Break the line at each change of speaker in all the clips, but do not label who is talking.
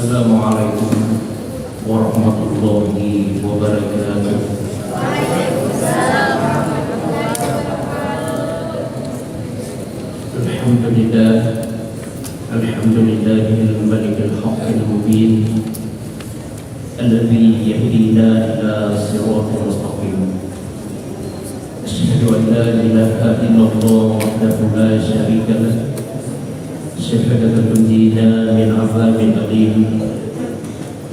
Assalamualaikum warahmatullahi wabarakatuh. Alhamdulillah, alhamdulillahil malikil haqqil mubin alladzi yahdina ila siratal mustaqim. Asyhadu an la ilaha illallah wahdahu la syarika lah, syahadatan tunjina min azabin alim,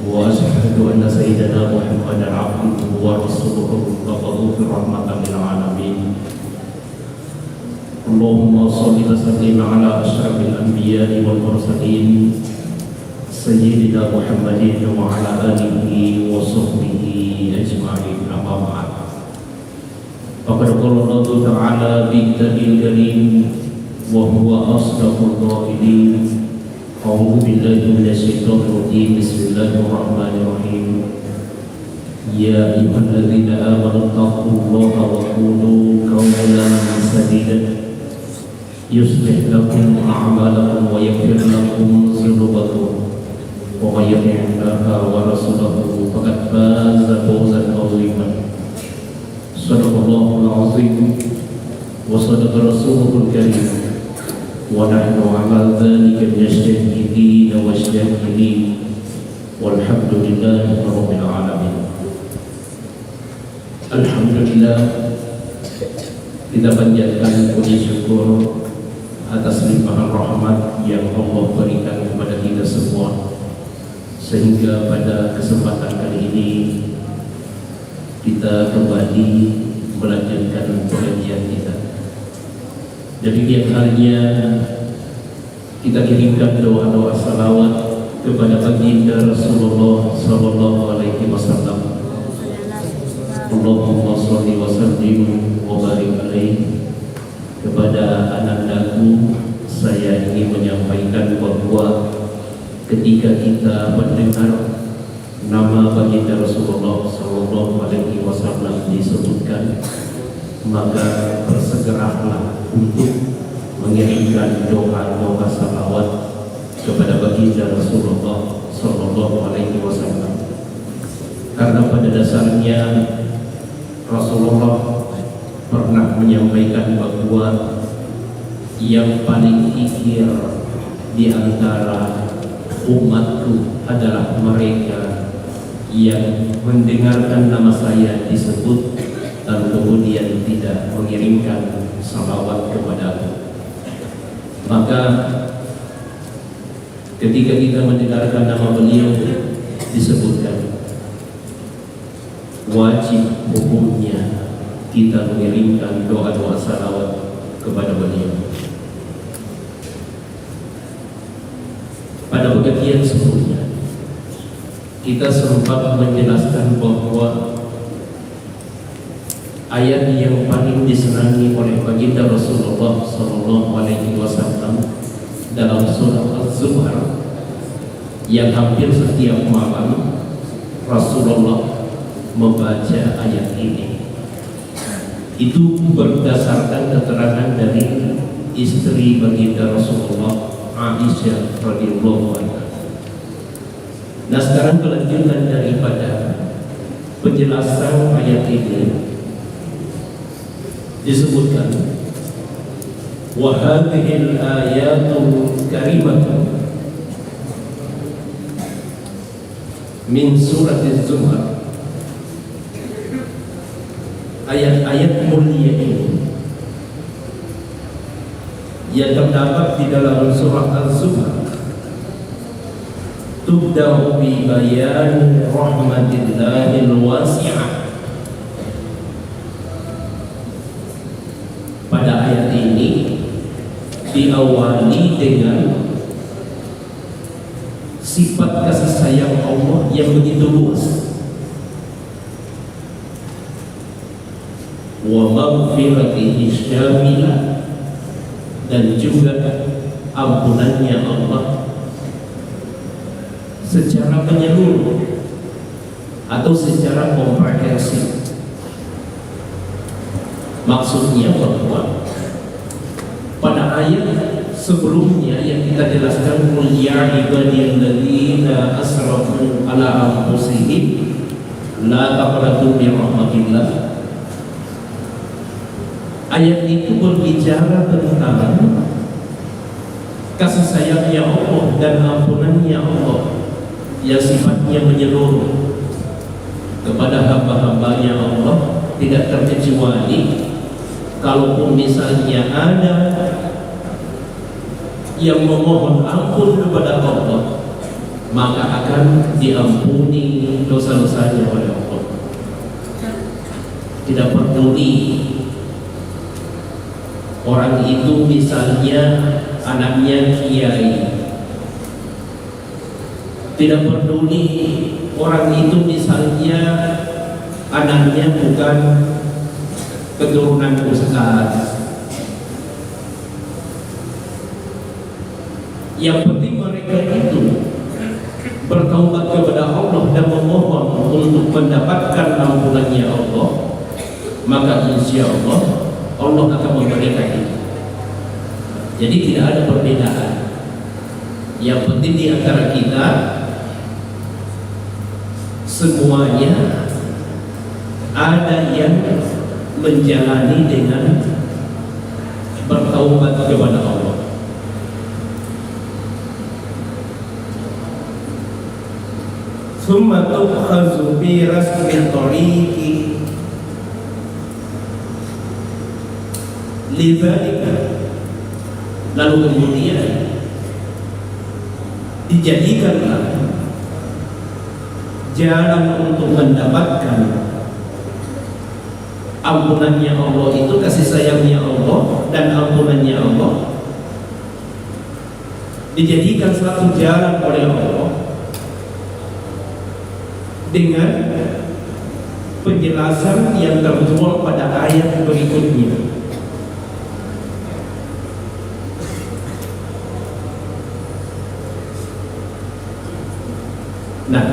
wa asyhadu anna sayyidana Muhammadan abduhu wa rasuluhu laqad rahmatan lil alamin. Allahumma shalli wa sallim ala asyrafil anbiya'i wal mursalin sayyidina Muhammadin wa ala alihi wa sahbihi ajma'in. Amma ba'd. Faqad qala Allah ta'ala bi kitabil karim wa huwa asdaqul qailin. A'udzu billahi minasy syaithanir rajim. Bismillahirrahmanirrahim. Ya ayyuhalladzina amanu taqullaha wa qulu qawlan sadida yuslih lakum a'malakum wa yaghfir lakum dhunubakum wa may yuti'illaha wa rasulahu faqad faza fawzan 'aziman. Shadaqallahul 'azim wa shadaqa rasuluhul karim. Wa nahnu 'ala dzalika minasy-syahidin wasy-syahidin walhamdulillahi rabbil alamin. Alhamdulillah, kita panjatkan puji syukur atas limpahan rahmat yang Allah berikan kepada kita semua, sehingga pada kesempatan kali ini kita kembali melanjutkan pengajian kita. Demikian halnya kita kirimkan doa-doa salawat kepada baginda Rasulullah sallallahu alaihi wasallam. Allahumma shalli wa sallim wa barik alaihi. Kepada anandaku, saya ingin menyampaikan bahwa ketika kita mendengar nama baginda Rasulullah sallallahu alaihi wasallam disebutkan, maka bersegeralah untuk mengirimkan doa-doa salawat kepada baginda Rasulullah sallallahu alaihi wasallam. Karena pada dasarnya Rasulullah pernah menyampaikan bahwa yang paling ikhir di antara umatku adalah mereka yang mendengarkan nama saya disebut dan kemudian tidak mengirimkan salawat kepadaku. Maka ketika kita mendengarkan nama beliau disebutkan, wajib hukumnya kita mengirimkan doa-doa salawat kepada beliau. Pada bagian sebelumnya kita sempat menjelaskan bahwa ayat yang paling disenangi oleh baginda Rasulullah sallallahu alaihi wasallam dalam surah Az-Zumar, yang hampir setiap malam Rasulullah membaca ayat ini, itu berdasarkan keterangan dari istri baginda Rasulullah, Aisyah radhiyallahu anha. Nah, sekarang kelanjutan daripada penjelasan ayat ini disebutkan, wa hadhil ayatul karimatu min surat Az-Zumar. Ayat-ayat mulia ini yang terdapat di dalam surah Az-Zumar tubda'u bi bayan rahmatillahil wasi'ah. Pada ayat ini diawali dengan sifat kasih sayang Allah yang begitu luas, wa maghfiratihi syamilah, dan juga ampunannya Allah secara menyeluruh atau secara komprehensif. Maksudnya bahwa pada ayat sebelumnya yang kita jelaskan, qul ya ibadiyalladzina asrafu ala anfusihim la taqnatu min rahmatillah, ayat itu berbicara tentang kasih sayangnya Allah dan ampunannya Allah yang sifatnya menyeluruh kepada hamba-hambanya Allah, tidak terkecuali kalaupun misalnya ada yang memohon ampun kepada Allah, maka akan diampuni dosa-dosanya oleh Allah. Tidak peduli orang itu misalnya anaknya kiai, tidak peduli orang itu misalnya anaknya bukan keturunan ustaz. Yang penting mereka itu bertaubat kepada Allah dan memohon untuk mendapatkan ampunannya Allah, maka insya Allah Allah akan memberikan itu. Jadi tidak ada perbedaan. Yang penting di antara kita semuanya ada yang menjalani dengan bertaubat kepada Allah. Summa tu'khazu bi rasmi tariqi lidzalika, lalu kemudian dijadikanlah jalan untuk mendapatkan ampunannya Allah itu, kasih sayangnya Allah dan ampunannya Allah dijadikan satu jalan oleh Allah dengan penjelasan yang tertuang pada ayat berikutnya. Nah,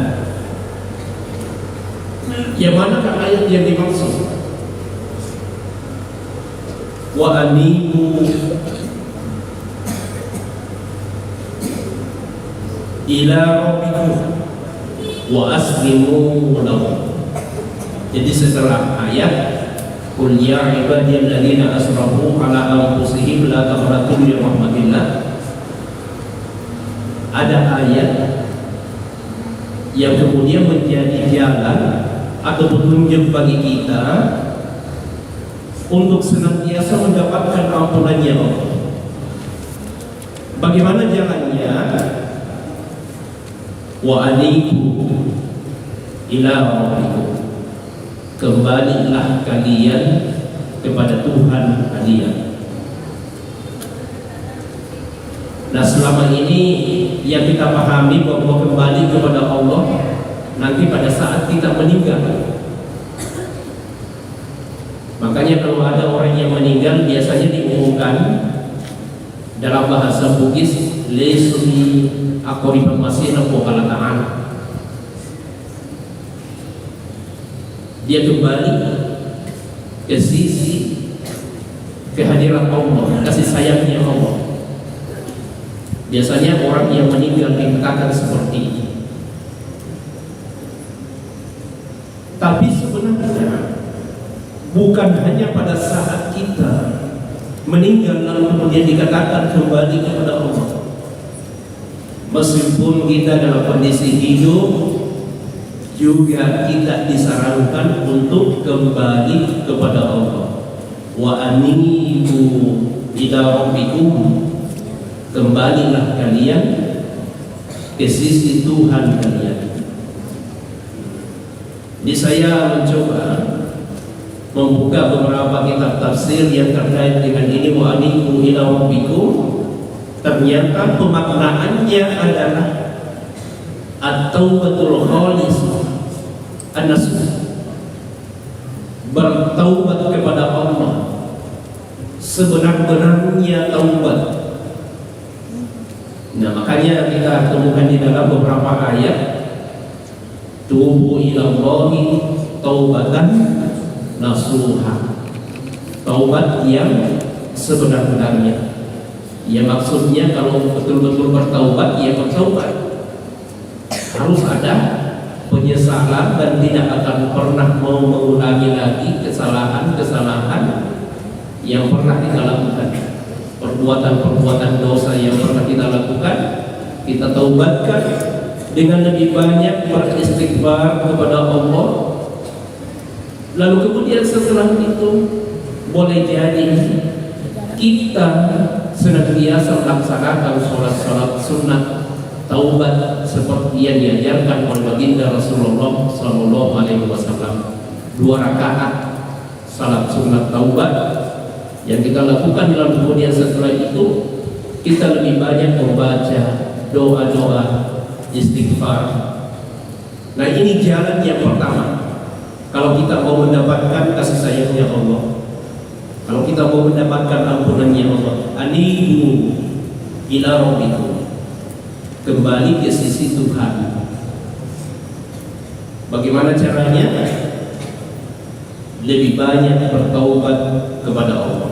yang manakah ayat yang dimaksud? Wa anibu ila rabbikum wa aslimu lahu. Jadi setelah ayat qul ya ibadiyalladzina asrafu ala anfusihim la taqnatu min rahmatillah, ada ayat yang kemudian menjadi jalan atau petunjuk bagi kita untuk senantiasa mendapatkan ampunannya Allah. Bagaimana jalannya? Wa anibu ila rabbikum, kembalilah kalian kepada Tuhan kalian. Nah, selama ini yang kita pahami bahwa kembali kepada Allah nanti pada saat kita meninggal. Makanya kalau ada orang yang meninggal biasanya diumumkan dalam bahasa Bugis, lesuni aqribul masih Allah Ta'ala. Dia kembali ke sisi kehadiran Allah, kasih sayangnya Allah. Biasanya orang yang meninggal dikatakan seperti ini. Tapi sebenarnya bukan hanya pada saat kita meninggal lalu kemudian dikatakan kembali kepada Allah. Meskipun kita dalam kondisi hidup juga kita disarankan untuk kembali kepada Allah. Wa anibu ila rabbikum, kembalilah kalian ke sisi Tuhan kalian. Jadi saya mencoba membuka beberapa kitab tafsir yang terkait dengan ini, wa anibu ila rabbikum. Ternyata pemaknaannya adalah at-taubatul khalis, an-nasuh, bertaubat kepada Allah sebenar-benarnya taubat. Nah, makanya kita temukan di dalam beberapa ayat, tubu ilallahi taubatan nasuha, taubat yang sebenar-benarnya. Ya, maksudnya kalau betul-betul bertaubat, ya bertaubat harus ada penyesalan dan tidak akan pernah mau mengulangi lagi kesalahan-kesalahan yang pernah kita lakukan, perbuatan-perbuatan dosa yang pernah kita lakukan, kita taubatkan dengan lebih banyak beristighfar kepada Allah. Lalu kemudian setelah itu boleh jadi kita senantiasa melaksanakan sholat-sholat sunnah taubat seperti yang diajarkan oleh baginda Rasulullah Sallallahu Alaihi Wasallam. 2 rakaat salat sunnah taubat yang kita lakukan, dalam kemudian setelah itu kita lebih banyak membaca doa-doa istighfar. Nah, ini jalan yang pertama kalau kita mau mendapatkan kasih sayangnya Allah, kalau kita mau mendapatkan ampunannya Allah. Anibu ila rabbikum, kembali ke sisi Tuhan. Bagaimana caranya? Lebih banyak bertaubat kepada Allah.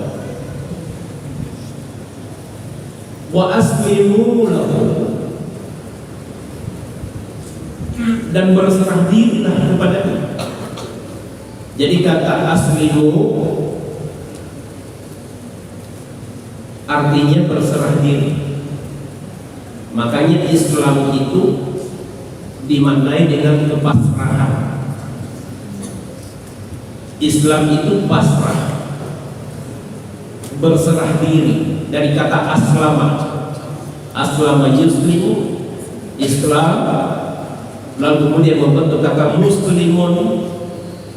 Wa aslimu lahu, dan berserah dirilah kepadanya. Jadi kata aslimu artinya berserah diri. Makanya Islam itu dimaknai dengan kepasrahan. Islam itu pasrah, berserah diri, dari kata aslama. Aslama yuslimu, Islam, lalu kemudian membentuk kata muslimun.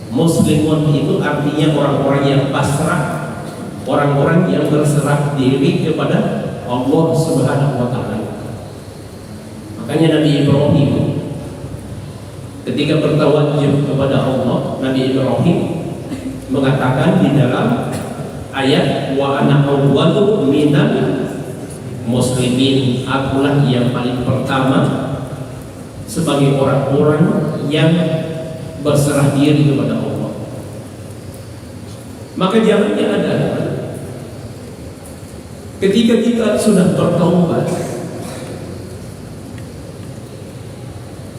Muslimun itu artinya orang-orang yang pasrah, orang-orang yang berserah diri kepada Allah Subhanahu wa Ta'ala. Makanya Nabi Ibrahim ketika bertawajjuh kepada Allah, Nabi Ibrahim mengatakan di dalam ayat, wa ana awwalu minal muslimin, akulah yang paling pertama sebagai orang-orang yang berserah diri kepada Allah. Maka jalannya adalah ketika kita sudah bertaubat,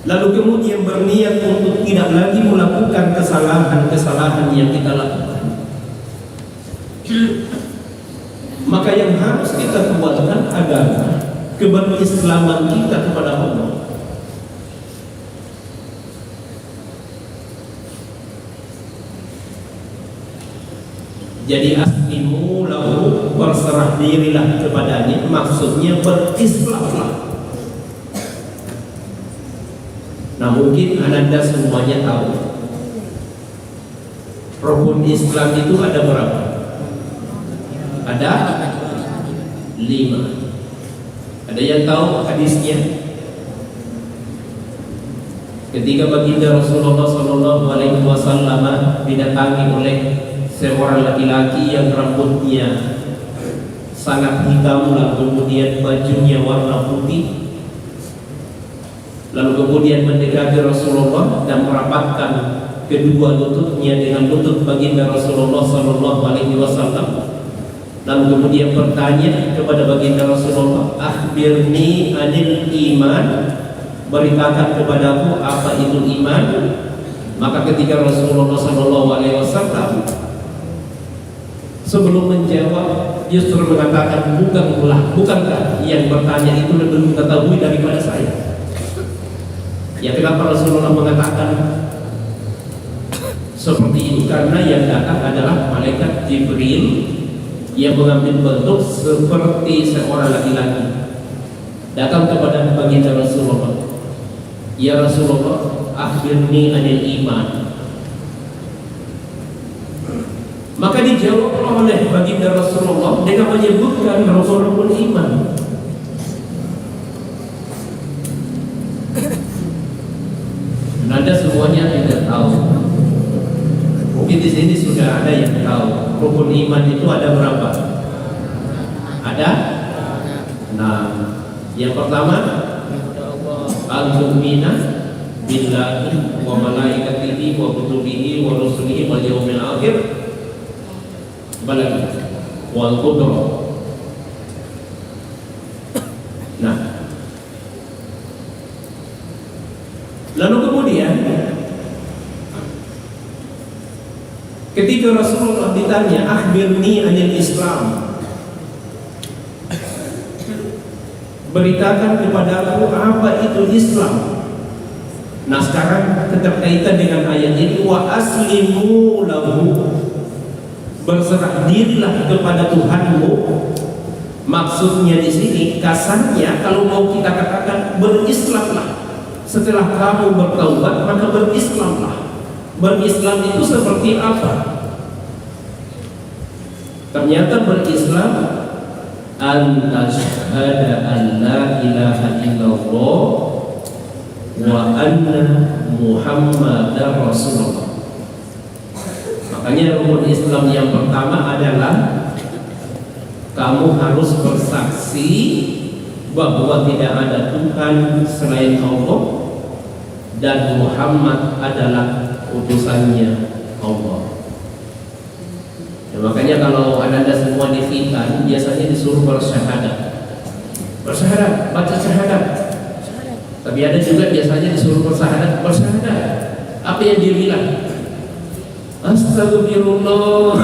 lalu kemudian berniat untuk tidak lagi melakukan kesalahan-kesalahan yang kita lakukan, maka yang harus kita kuatkan adalah keberislaman kita kepada Allah. Jadi aslimu lahu, berserah dirilah kepadanya, maksudnya berislamlah. Nah, mungkin Anda semuanya tahu rukun Islam itu ada berapa? Ada 5. Ada yang tahu hadisnya? Ketika baginda Rasulullah Sallallahu Alaihi Wasallam didatangi oleh seorang laki-laki yang rambutnya sangat hitam, lalu kemudian bajunya warna putih, lalu kemudian mendekati Rasulullah dan merapatkan kedua lututnya dengan lutut baginda Rasulullah Sallallahu Alaihi Wasallam. Lalu kemudian bertanya kepada baginda Rasulullah, akhbirni anil iman, beritakan kepadaku apa itu iman. Maka ketika Rasulullah Sallallahu Alaihi Wasallam sebelum menjawab justru mengatakan, bukankah yang bertanya itu lebih mengetahui daripada saya? Ya, kenapa Rasulullah mengatakan seperti itu? Karena yang datang adalah malaikat Jibril yang mengambil bentuk seperti seorang laki-laki. datang kepada baginda Rasulullah, "Ya Rasulullah, akhbirni anil iman." Maka dijawab oleh baginda Rasulullah dengan menyebutkan rukun-rukun iman. Anda semuanya tidak tahu. Mungkin di sini sudah ada yang tahu rukun iman itu ada berapa? Ada? Nah, yang pertama al-mu'mina billahi wa malaikatihi wa kutubihi wa rusulihi wal yawmil akhir balagi wal qadar. Nah, lalu kemudian ketika Rasulullah ditanya, "Akhbirni anil Islam," beritakan kepadaku apa itu Islam. Nah, sekarang keterkaitan dengan ayat ini, wa aslimu lahu, berserah dirilah kepada Tuhanmu. Maksudnya di sini kasarnya kalau mau kita katakan berislamlah. Setelah kamu bertaubat maka berislamlah. Berislam itu seperti apa? Ternyata berislam an tashhada an la ilaha illallah wa anna Muhammadar Rasulullah. Makanya rukun Islam yang pertama adalah kamu harus bersaksi bahwa tidak ada Tuhan selain Allah dan Muhammad adalah utusannya Allah. Ya, makanya kalau anda semua di khitan biasanya disuruh bersyahadat. Bersyahadat, baca syahadat. Tapi ada juga biasanya disuruh bersyahadat. Apa yang dia bilang? Astagfirullah.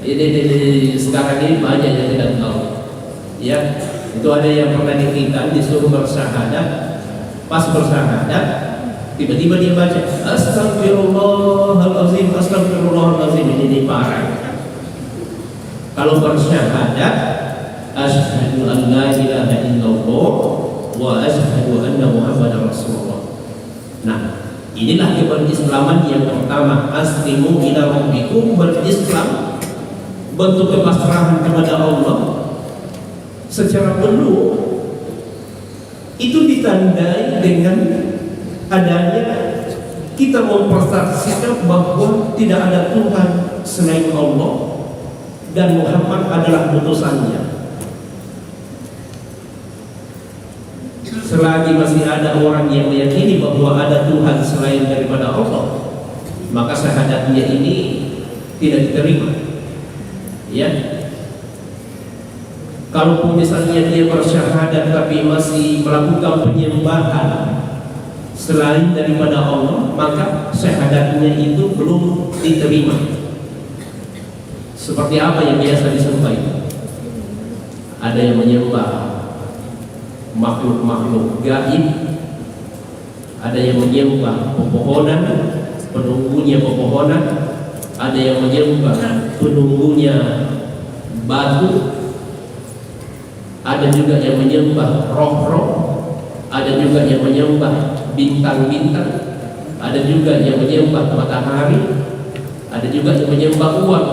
Ini sekarang ini banyak yang tidak tahu. Ya, itu ada yang pernah di khitan disuruh bersyahadat. Pas bersyahadat tiba-tiba dia baca Astagfirullahalazim, Astagfirullahalazim. Ini parah. Kalau bersyahadat asyhadu an la ilaha illallah wa asyhadu anna Muhammadar Rasulullah. Nah, inilah keberislaman yang pertama. Aslimu ila rabbikum, berislam, bentuk kepasrahan kepada Allah secara penuh. Itu ditandai dengan adanya kita mempersaksikan bahwa tidak ada Tuhan selain Allah dan Muhammad adalah utusannya. Selagi masih ada orang yang meyakini bahwa ada Tuhan selain daripada Allah, maka syahadatnya ini tidak diterima. Ya. Kalaupun misalnya dia bersyahadat tapi masih melakukan penyembahan selain daripada Allah, maka syahadatnya itu belum diterima. Seperti apa yang biasa disampaikan? Ada yang menyembah makhluk-makhluk gaib, ada yang menyembah pepohonan, penunggunya pepohonan, ada yang menyembah penunggunya batu, ada juga yang menyembah roh-roh, ada juga yang menyembah bintang-bintang, ada juga yang menyembah matahari, ada juga yang menyembah uang.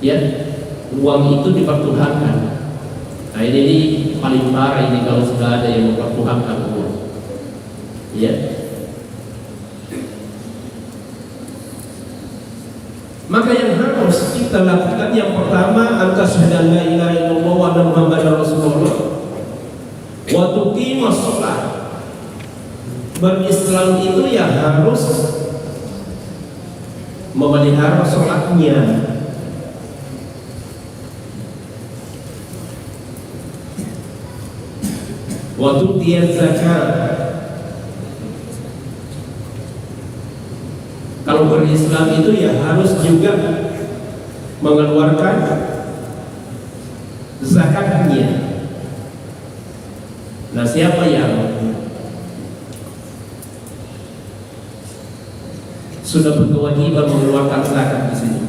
Ya, uang itu dipertuhankan. Nah, ini paling parah ini kalau sudah ada yang mempertuhankan uang. Ya. Maka yang harus kita lakukan yang pertama, asyhadu la ilaha illallah wa anna Muhammadar Rasulullah wa tuqimus shalah. Berislam itu ya harus memelihara salatnya. Wa tu'tiyaz zakat. Kalau berislam itu ya harus juga mengeluarkan zakatnya. Nah, siapa yang sudah berkewajiban mengeluarkan zakat di sini?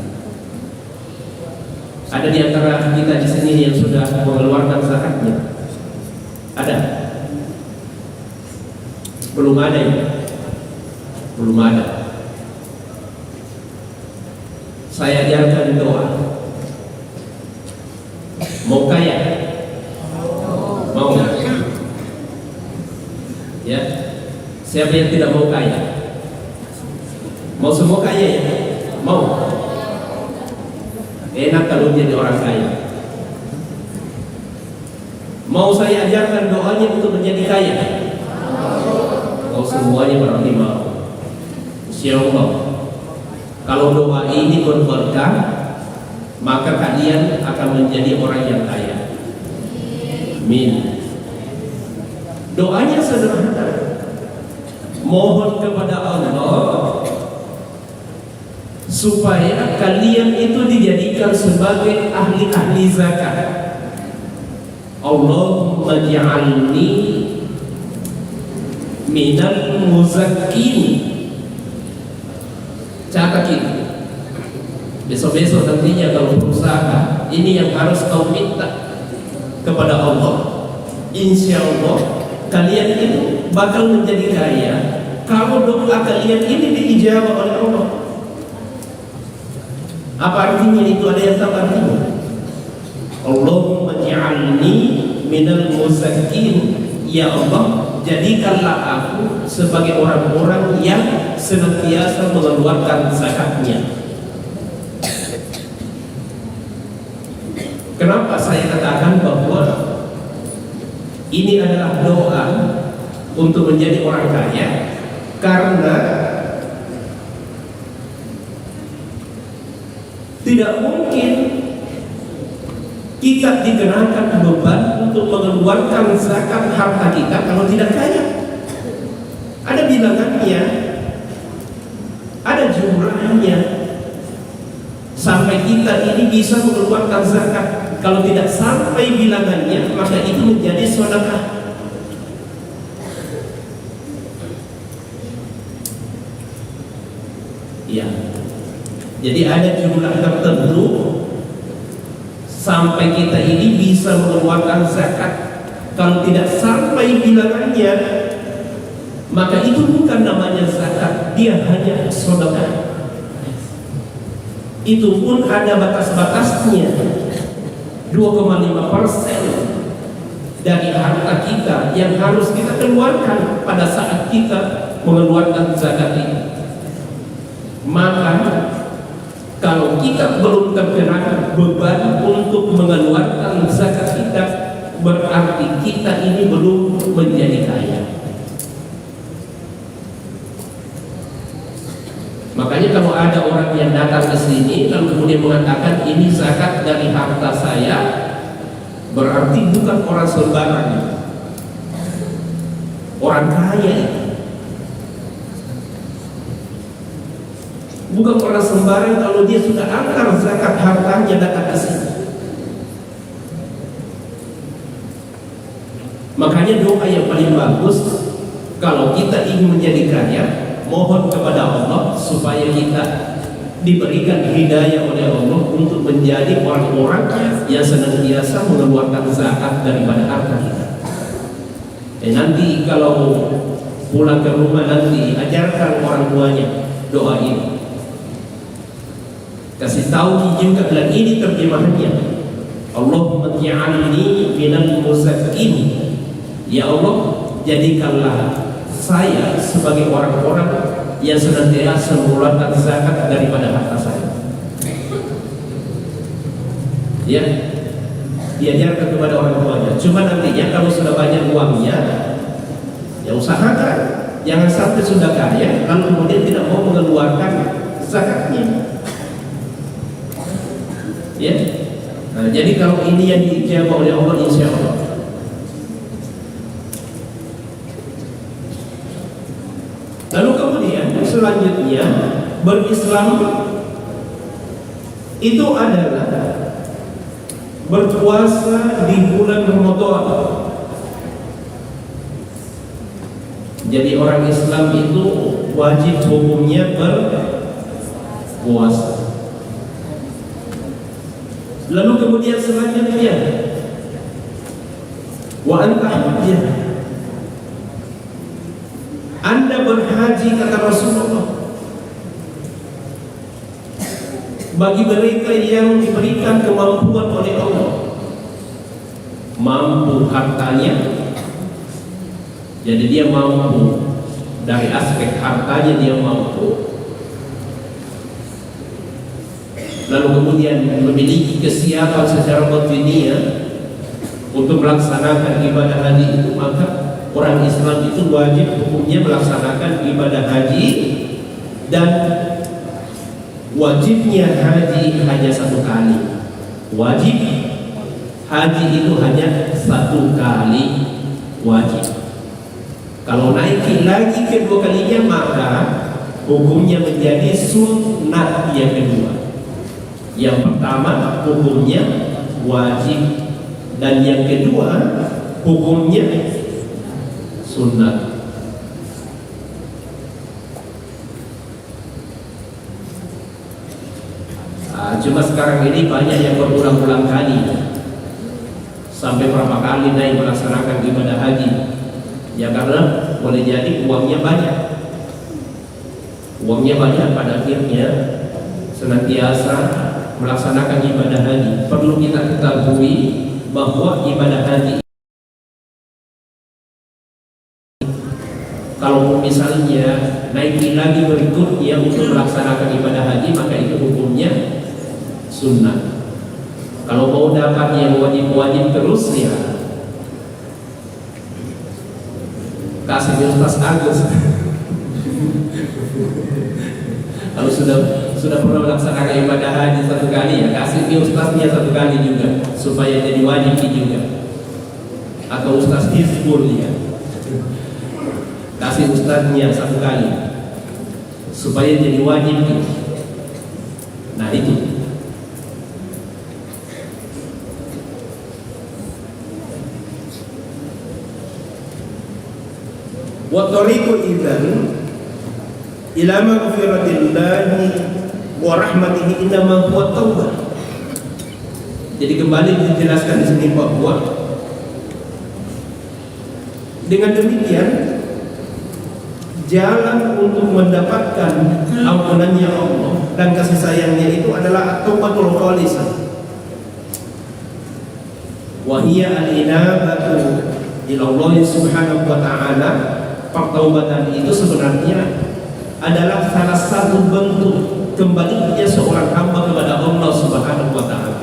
Ada di antara kita di sini yang sudah mengeluarkan zakatnya? Ada? Belum ada ya? Belum ada. Saya ajarkan doa. Mau kaya? Mau? Ya. Siapa yang tidak mau kaya? Mau semua kaya ya? Mau? Enak kalau jadi orang kaya. Mau saya ajarkan doanya untuk menjadi kaya? Mau semuanya berarti mau. Insyaallah. Kalau doa ini berberkah, maka kalian akan menjadi orang yang kaya. Amin. Doanya sederhana. Mohon kepada Allah supaya kalian itu dijadikan sebagai ahli-ahli zakat. Allahumma ja'alni minal muzakkin. Catat ini. Besok-besok nantinya kalau berusaha, ini yang harus kau minta kepada Allah. Insya Allah kalian itu bakal menjadi kaya kalau doa kalian ini diijabah oleh Allah. Apa artinya itu? Ada yang tahu artinya? Allahumma ja'alni minal muzakkin. Ya Allah, jadikanlah aku sebagai orang-orang yang senantiasa mengeluarkan zakatnya. Kenapa saya katakan bahwa ini adalah doa untuk menjadi orang kaya? Karena tidak mungkin kita dikenakan beban untuk mengeluarkan zakat harta kita kalau tidak kaya. Ada bilangannya, ada jumlahnya, sampai kita ini bisa mengeluarkan zakat. Kalau tidak sampai bilangannya, maka itu menjadi sedekah. Ya, jadi ada jumlah tertentu sampai kita ini bisa mengeluarkan zakat. Kalau tidak sampai bilangannya, maka itu bukan namanya zakat, dia hanya sedekah. Itu pun ada batas-batasnya. 2,5% dari harta kita yang harus kita keluarkan pada saat kita mengeluarkan zakat ini. Maka kalau kita belum terkena beban untuk mengeluarkan zakat kita, berarti kita ini belum menjadi kaya. Makanya kalau ada orang yang datang ke sini lalu kemudian mengatakan ini zakat dari harta saya, berarti bukan orang sembarang, orang kaya. Bukan orang sembarang kalau dia sudah angkat zakat hartanya datang ke sini. Makanya doa yang paling bagus kalau kita ingin menjadi kaya, mohon kepada Allah supaya kita diberikan hidayah oleh Allah untuk menjadi orang-orang yang senantiasa mengeluarkan zakat daripada harta kita. Nanti kalau pulang ke rumah nanti ajarkan orang tuanya doa ini. Kasih tahu juga bilang ini terjemahannya. Allahumma ja'alni minal muzakkin. Ya Allah, jadikanlah saya sebagai orang-orang yang senantiasa mengeluarkan zakat daripada harta saya. Ya, diajarkan kepada orang tuanya. Cuma nantinya kalau sudah banyak uangnya, ya usahakan jangan sampai sudah kaya lalu kemudian tidak mau mengeluarkan zakatnya. Ya, nah, jadi kalau ini yang diijabah oleh Allah, insya Allah. Lalu kemudian selanjutnya berislam itu adalah berpuasa di bulan Ramadan. Jadi orang Islam itu wajib hukumnya berpuasa. Lalu kemudian selanjutnya, wa anta hujjah, Anda berhaji, kata Rasulullah, bagi mereka yang diberikan kemampuan oleh Allah, mampu hartanya, jadi dia mampu dari aspek hartanya, dia mampu, lalu kemudian memiliki kesiapan secara batiniah untuk melaksanakan ibadah haji itu, maka orang Islam itu wajib hukumnya melaksanakan ibadah haji, dan wajibnya haji hanya satu kali. Wajib haji itu hanya satu kali wajib. Kalau naik lagi kedua kalinya, maka hukumnya menjadi sunnah yang kedua. Yang pertama hukumnya wajib, dan yang kedua hukumnya sunnah. Cuma sekarang ini banyak yang berulang-ulang kali, sampai berapa kali naik melaksanakan ibadah haji. Ya karena boleh jadi uangnya banyak, pada akhirnya senantiasa melaksanakan ibadah haji. Perlu kita ketahui bahwa ibadah haji, kalau misalnya naik lagi berikutnya untuk melaksanakan ibadah haji, maka itu hukumnya sunnah. Kalau mau dapat yang wajib-wajib terus, ya kasih Ustaz Agus. Kalau sudah pernah melaksanakan ibadah haji satu kali, ya kasih ustaznya satu kali juga, supaya jadi wajib juga. Atau ustaz Hizbul, ya kasih ustaznya satu kali supaya jadi wajib. Nah itu. Wa tariqu idzan ila maghfiratillahi wa rahmatihi innama huwa taubah. Jadi kembali dijelaskan di sini bahwa dengan demikian jalan untuk mendapatkan ampunannya Allah dan kasih sayangnya itu adalah taubatul khalisah. Wa hiya al-inabatu ila Allah subhanahu wa ta'ala. Pertaubatan itu sebenarnya adalah salah satu bentuk kembalinya seorang hamba kepada Allah subhanahu wa ta'ala.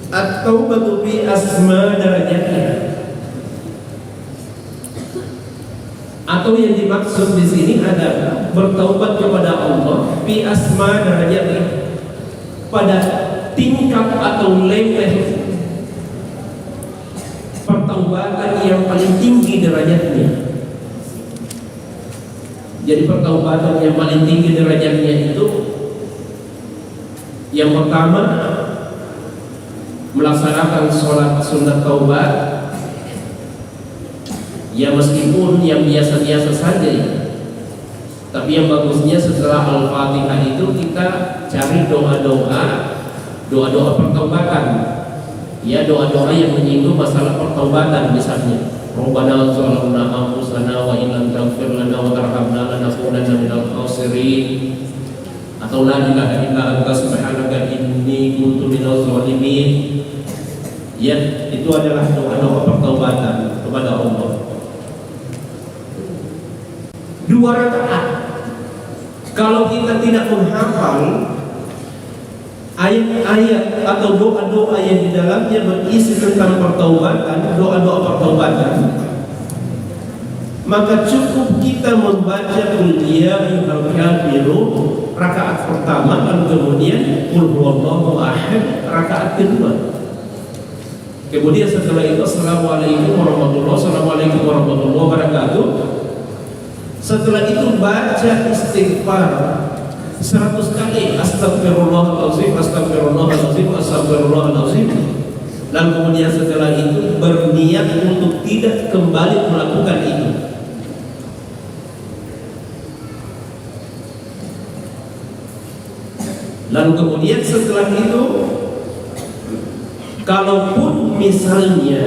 At-taubatu bi asma darajatnya, atau yang dimaksud di sini adalah bertaubat kepada Allah bi asma darajatnya, pada tingkat atau level pertaubatan yang paling tinggi derajatnya. Jadi pertaubatan yang paling tinggi derajatnya itu, yang pertama melaksanakan sholat sunat taubat, ya meskipun yang biasa-biasa saja, tapi yang bagusnya setelah Al-Fatihah itu kita cari doa-doa pertaubatan, ya doa-doa yang menyinggung masalah pertaubatan. Misalnya Rabbana zalamna anfusana wa in lam taghfir lana wa tarhamna lanakunanna minal khasirin, atau la ilaha illa anta subhanaka inni kuntu minaz zalimin. Ya, itu adalah doa-doa pertaubatan kepada Allah. 2 rakaat. Kalau kita tidak menghafal ayat-ayat atau doa-doa yang di dalamnya berisi tentang pertaubatan, doa-doa pertaubatan, maka cukup kita membaca qul ya ayyuhal kafirun rakaat pertama, lalu kemudian qul huwallahu ahad rakaat kedua. Kemudian setelah itu assalamualaikum warahmatullahi wabarakatuh. Setelah itu baca istighfar 100 kali, astagfirullahaladzim, astagfirullahaladzim, astagfirullahaladzim. Dan kemudian setelah itu berniat untuk tidak kembali melakukan itu. Lalu kemudian setelah itu, kalaupun misalnya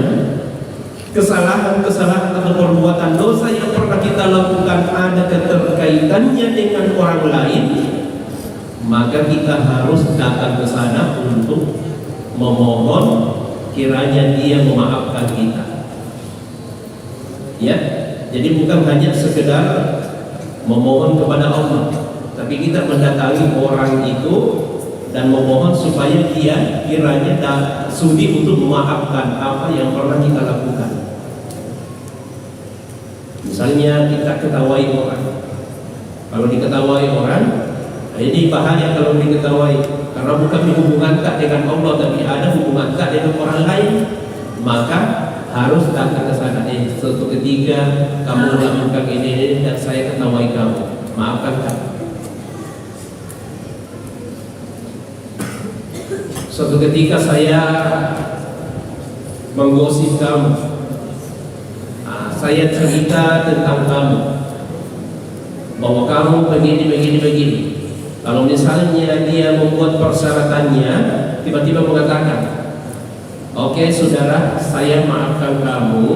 kesalahan-kesalahan atau perbuatan dosa yang pernah kita lakukan ada keterkaitannya dengan orang lain, maka kita harus datang ke sana untuk memohon kiranya dia memaafkan kita. Ya, jadi bukan hanya sekedar memohon kepada Allah, tapi kita mendatangi orang itu dan memohon supaya dia kiranya sudi untuk memaafkan apa yang pernah kita lakukan. Misalnya kita ketawai orang, kalau diketawai orang, ini bahaya kalau diketawai, karena bukan dihubungkan dengan Allah, tapi ada hubungan dengan orang lain, maka harus datang ke sana. Suatu ketika kamu melakukan ini dan saya ketawai kamu, maafkan kamu. Suatu ketika saya menggosip kamu, saya cerita tentang kamu bahwa kamu begini. Kalau misalnya dia membuat persyaratannya, tiba-tiba mengatakan, oke saudara, saya maafkan kamu,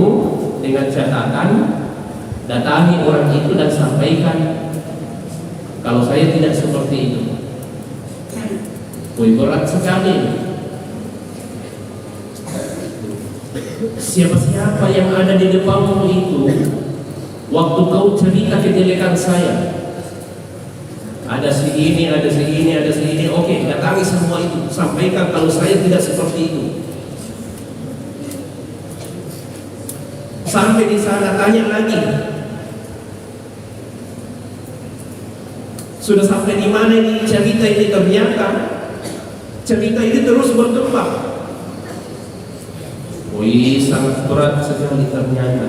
dengan catatan datangi orang itu dan sampaikan kalau saya tidak seperti itu. Berat sekali. Siapa-siapa yang ada di depanmu itu, waktu kau cerita kejelekan saya, ada si ini, oke, datangi semua itu, sampaikan kalau saya tidak seperti itu. Sampai di sana tanya lagi, sudah sampai di mana ini cerita ini? Ternyata cerita ini terus berkembang. Wih, sangat berat sekali ternyata.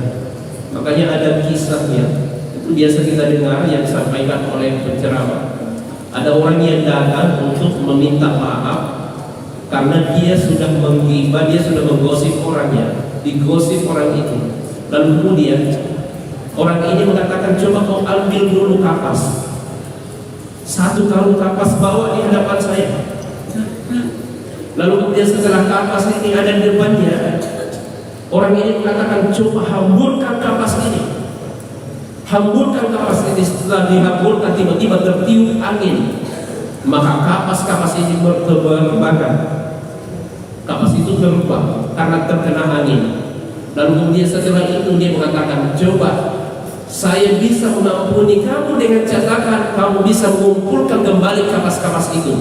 Makanya ada kisahnya, itu biasa kita dengar yang disampaikan oleh penceramah. Ada orang yang datang untuk meminta maaf karena dia sudah menggibah, dia sudah menggosip orangnya, digosip orang itu. Lalu kemudian orang ini mengatakan, coba kau ambil dulu kapas, 1 karung kapas bawa di hadapan saya. Lalu kemudian setelah kapas ini ada di depannya, orang ini mengatakan, coba hamburkan kapas ini. Hamburkan kapas ini. Setelah dihamburkan, tiba-tiba tertiup angin, maka kapas ini terbakar. Kapas itu terbakar karena terkena angin. Lalu kemudian setelah itu dia mengatakan, coba saya bisa mengampuni kamu dengan catatan kamu bisa mengumpulkan kembali kapas-kapas itu.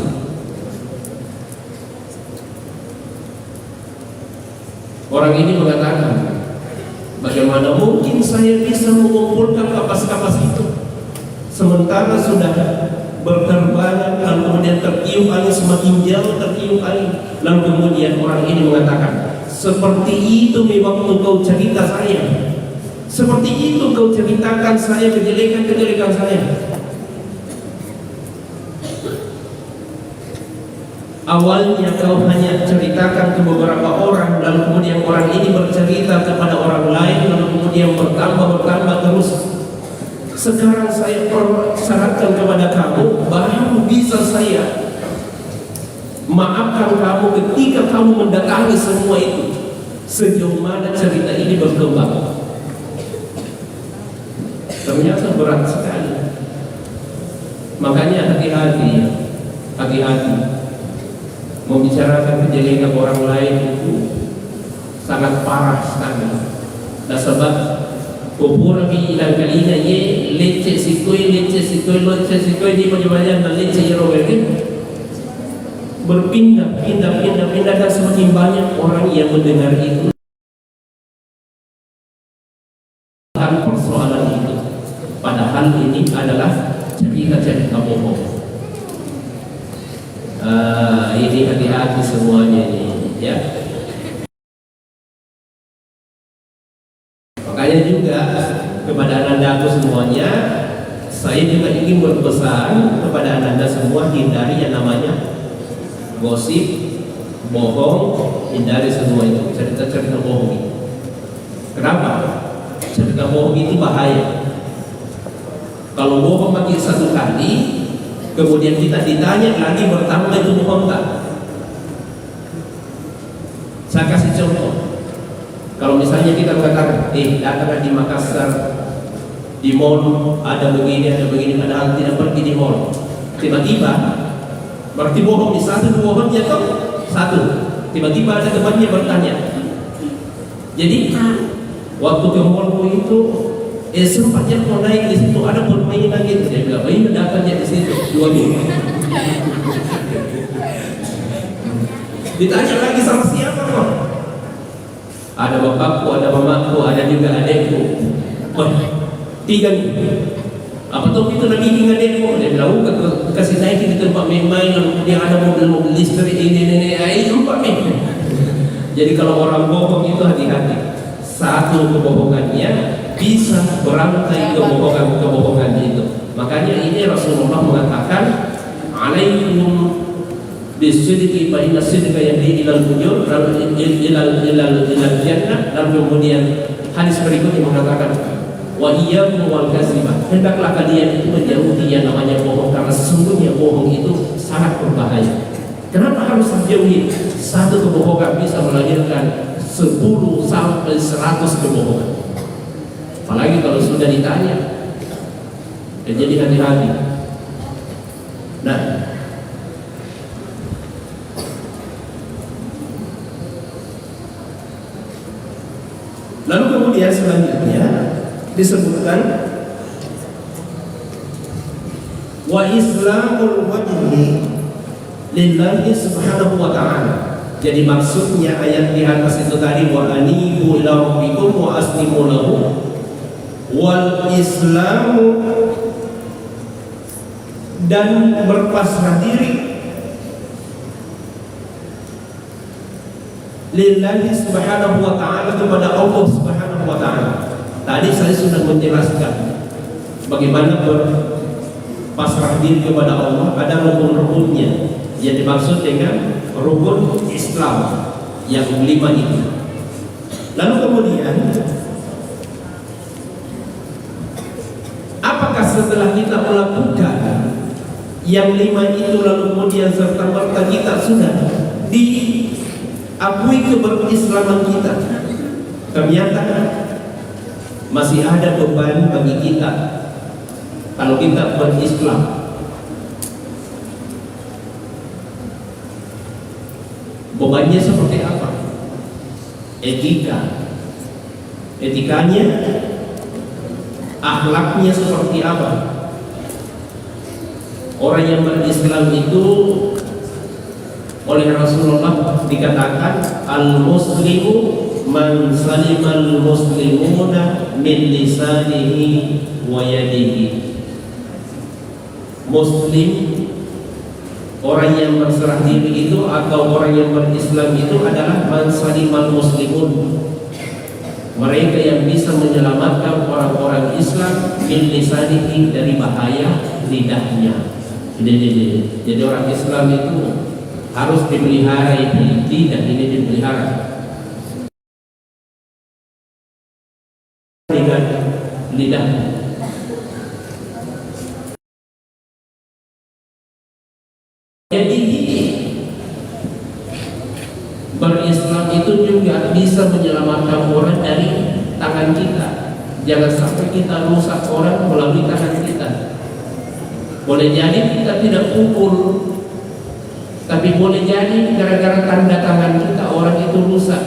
Orang ini mengatakan, bagaimana mungkin saya bisa mengumpulkan kapas-kapas itu, sementara sudah berterbangan, lalu kemudian tertiup angin, semakin jauh tertiup angin. Lalu kemudian orang ini mengatakan, seperti itu waktu kau cerita saya, seperti itu kau ceritakan saya kejelekan saya. Awalnya kau hanya ceritakan ke beberapa orang, lalu kemudian orang ini bercerita kepada orang lain, lalu kemudian bertambah terus. Sekarang saya persyaratkan kepada kamu, baru bisa saya maafkan kamu ketika kamu mendatangi semua itu. Sejauh mana cerita ini berkembang? Ternyata berat sekali. Makanya hati-hati. Membicarakan kejelekan orang lain itu sangat parah sekali. Dan sebab kubur bilang kalinya ye leceh sikoi di penyebaran dan leceh yerobergen berpindah dan semakin banyak orang yang mendengar itu. Persoalan itu, padahal ini adalah cerita bohong. Ini hati-hati semuanya ini, ya. Makanya juga kepada ananda semuanya, saya juga ingin berpesan kepada ananda semua, hindari yang namanya gosip, bohong, hindari semua itu, cerita-cerita bohong itu. Kenapa? Cerita bohong itu bahaya. Kalau bohong makin 1 kali, kemudian kita ditanya lagi bertambah itu bohong tak? Saya kasih contoh. Kalau misalnya kita mengatakan, datang di Makassar, di mall ada begini, padahal tidak pergi di mall. Tiba-tiba, berarti bohong di satu, bohongnya toh satu. Tiba-tiba ada temannya bertanya. Jadi, waktu ke mall itu, sempatnya mau naik di situ, ada permainan gitu. Dia bilang, ini datangnya di situ, 2 minggu. Ditanya lagi sama siapa kok? Ada bapakku, ada mamaku, ada juga adekku. Oh, 3 minggu. Apa tuh itu lagi ingat adekku? Dia bilang, kasih naik di tempat main-main, kemudian ada mobil listrik ini, 4 minggu. Jadi kalau orang bohong itu hati-hati. Satu kebohongannya bisa berantai kebohongan itu. Makanya ini Rasulullah mengatakan, alaikum bisidqi fa inna sidqa yahdi ilal fujur ilal jannah. Dan kemudian hadis berikutnya mengatakan, wa iyyakum wal kadzibah, hendaklah kalian itu menjauhi yang namanya bohong, karena sesungguhnya bohong itu sangat berbahaya. Kenapa harus dijauhi? Satu kebohongan bisa melahirkan 10 sampai 100 kebohongan. Apalagi kalau sudah ditanya. Jadi hati-hati. Nah, lalu kemudian selanjutnya disebutkan wa islamul wajhi lillahi subhanahu wa ta'ala. Jadi maksudnya ayat di atas itu tadi, wa anibu ila rabbikum wa aslimu lahu, wal islamu, dan berpasrah diri lillahi subhanahu wa ta'ala, kepada Allah subhanahu wa ta'ala. Tadi saya sudah menjelaskan bagaimana berpasrah diri kepada Allah. Ada rukun-rukunnya yang dimaksud dengan rukun Islam yang 5 itu. Lalu kemudian, apakah setelah kita melakukan yang 5 itu lalu kemudian serta-merta kita sudah diakui keberislaman kita? Ternyata masih ada beban bagi kita kalau kita berislam. Bebannya seperti apa? Etikanya, akhlaknya seperti apa? Orang yang berislam itu oleh Rasulullah dikatakan al-muslimu man salimal muslimuna min lisanihi wa yadihi. Muslim, orang yang berserah diri itu atau orang yang berislam itu adalah man salimal muslimun, mereka yang bisa menyelamatkan orang-orang Islam min lisanihi, dari bahaya lidahnya. Jadi orang Islam itu harus dipelihara lidah, ini dipelihara dengan lidah. Jadi berislam itu juga bisa menyelamatkan orang dari tangan kita. Jangan sampai kita rusak orang melalui tangan kita. Boleh jadi kita tidak pukul, tapi boleh jadi gara-gara tanda tangan kita orang itu rusak.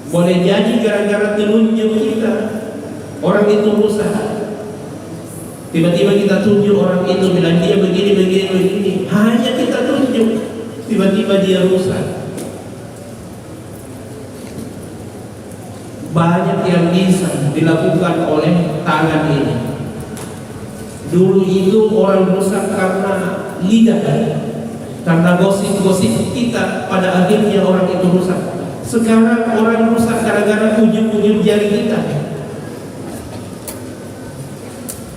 Boleh jadi gara-gara telunjuk kita orang itu rusak. Tiba-tiba kita tunjuk orang itu, bilang dia begini. Hanya kita tunjuk, tiba-tiba dia rusak. Banyak yang bisa dilakukan oleh tangan ini. Dulu itu orang rusak karena lidah, karena gosip-gosip kita, pada akhirnya orang itu rusak. Sekarang orang rusak gara-gara ujung-ujung jari kita.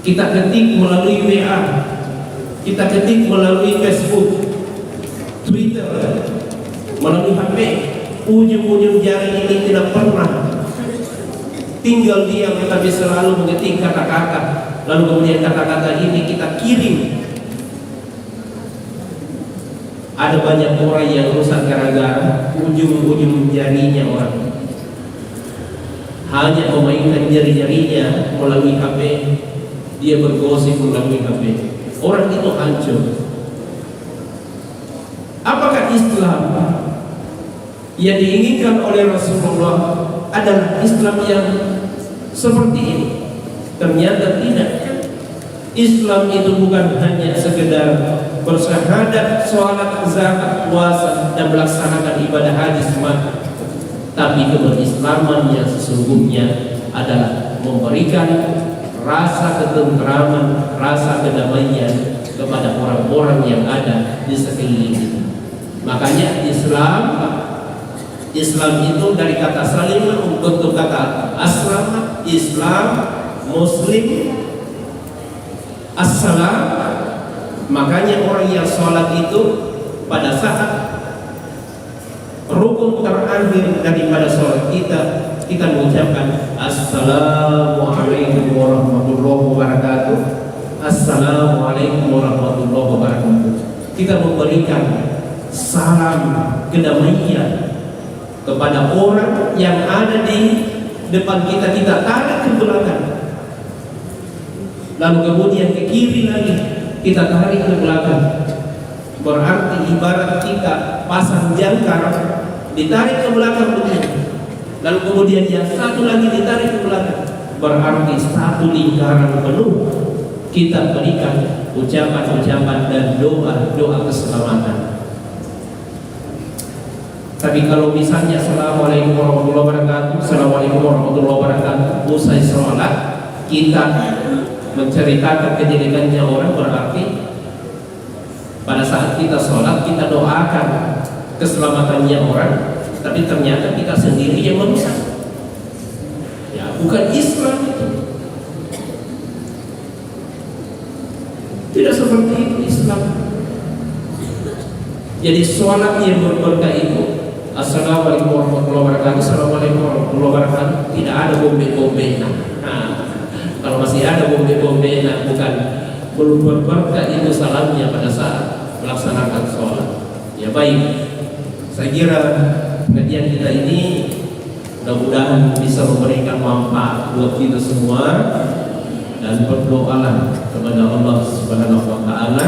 Kita ketik melalui WA, kita ketik melalui Facebook, Twitter, melalui HP. Ujung-ujung jari ini tidak pernah tinggal diam, tapi selalu mengetik kata-kata. lalu kemudian kata-kata ini kita kirim. Ada banyak orang yang rusak gara-gara ujung-ujung jarinya orang hanya memainkan jari-jarinya melalui HP, dia bergosip melalui HP. Orang itu hancur. Apakah Islam yang diinginkan oleh Rasulullah adalah Islam yang seperti ini? Ternyata tidak. Islam itu bukan hanya sekedar bersyahadat, sholat, zakat, puasa, dan melaksanakan ibadah haji semata, tapi keberislaman yang sesungguhnya adalah memberikan rasa ketentraman, rasa kedamaian kepada orang-orang yang ada di sekeliling kita. Makanya Islam itu dari kata salim bentuk kata aslam, Islam, Muslim, assalam. Makanya orang yang sholat itu pada saat rukun terakhir daripada sholat kita mengucapkan Assalamualaikum warahmatullahi wabarakatuh. Assalamualaikum warahmatullahi wabarakatuh. Kita memberikan salam kedamaian kepada orang yang ada di depan kita. Kita tarik ke belakang, lalu kemudian ke kiri lagi, kita tarik ke belakang. Berarti ibarat kita pasang jangkar, ditarik ke belakang begini, lalu kemudian yang satu lagi ditarik ke belakang. Berarti satu lingkaran penuh kita berikan ucapan-ucapan dan doa keselamatan. Tapi kalau misalnya Assalamualaikum warahmatullahi wabarakatuh, Assalamualaikum warahmatullahi wabarakatuh, usai sholat kita menceritakan kejelekannya orang, berarti pada saat kita sholat kita doakan keselamatannya orang, tapi ternyata kita sendiri yang merusak. Ya, bukan Islam itu. Tidak seperti itu Islam. Jadi sholat yang berberkah itu Assalamualaikum warahmatullahi wabarakatuh, Assalamualaikum warahmatullahi wabarakatuh, tidak ada bombe-bombean. Kalau masih ada bombe-bombean, bukan belum berberkah itu salamnya pada saat melaksanakan sholat. Ya baik, saya kira pengajian kita ini mudah-mudahan bisa memberikan manfaat buat kita semua, dan berdoalah kepada Allah Subhanahu wa Ta'ala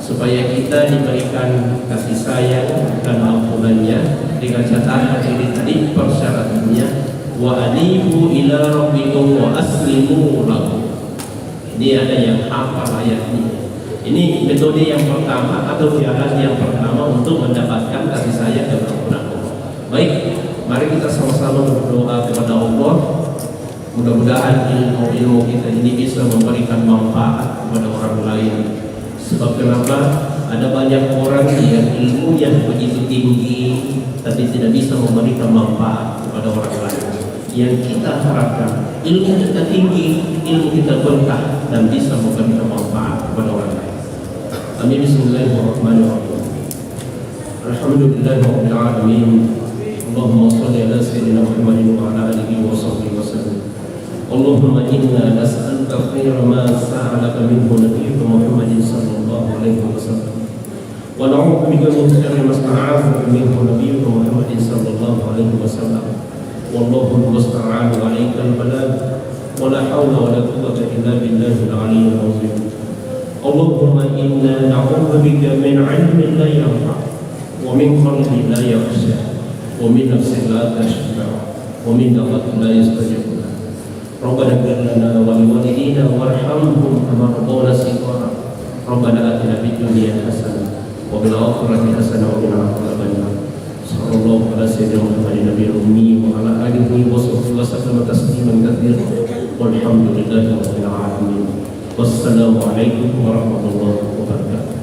supaya kita diberikan kasih sayang dan ampunannya, dengan catatan ini tadi persyaratannya wa anibu ila rabbikum wa aslimu lahu. Ini ada yang hafal ayat ini. Ini metode yang pertama atau jalan yang pertama untuk mendapatkan kasih sayang dan ampunan Allah. Baik, mari kita sama-sama berdoa kepada Allah. Mudah-mudahan ilmu kita ini bisa memberikan manfaat kepada orang lain. Sebab kenapa? Ada banyak orang yang ilmu yang begitu tinggi tapi tidak bisa memberikan manfaat kepada orang lain. Yang kita harapkan ilmu kita tinggi, ilmu kita berkah dan bisa memberikan manfaat kepada orang lain. Amin. Bismillahirrahmanirrahim. Alhamdulillahirabbil alamin. Allahumma shalli ala sayyidina Muhammadin wa ala alihi wa sahbihi wasallam. Allahumma inna nas'aluka khairan ma sa'alaka minhu nabiyyuka Muhammadin sallallahu alaihi wasallam. Wa na'udzu bika min sharri ma sta'adzaka minhu nabiyyuka Muhammadin sallallahu alaihi wasallam. Wallahu musta'an wa 'alaikal balagh. Wa la haula wa la quwwata illa billahil 'aliyyil 'azim. Allahumma inna na'udzu bika min 'ilmin la yanfa' wa min qalbin la yakhsha wa min nafsin la tashba' wa min da'watin la yustajab. Rabbana ighfir lana wa liwalidina warhamhum kama rabbawna shighara. Rabbana atina fid dunya hasanah wa fil akhirati hasanah wa qina adzaban nar. Sallallahu ala sayyidina Muhammadin nabiyil ummi wa ala alihi wa sahbihi wa sallam tasliman katsiran. Walhamdulillahi rabbil alamin. Wassalamu alaikum warahmatullahi wabarakatuh.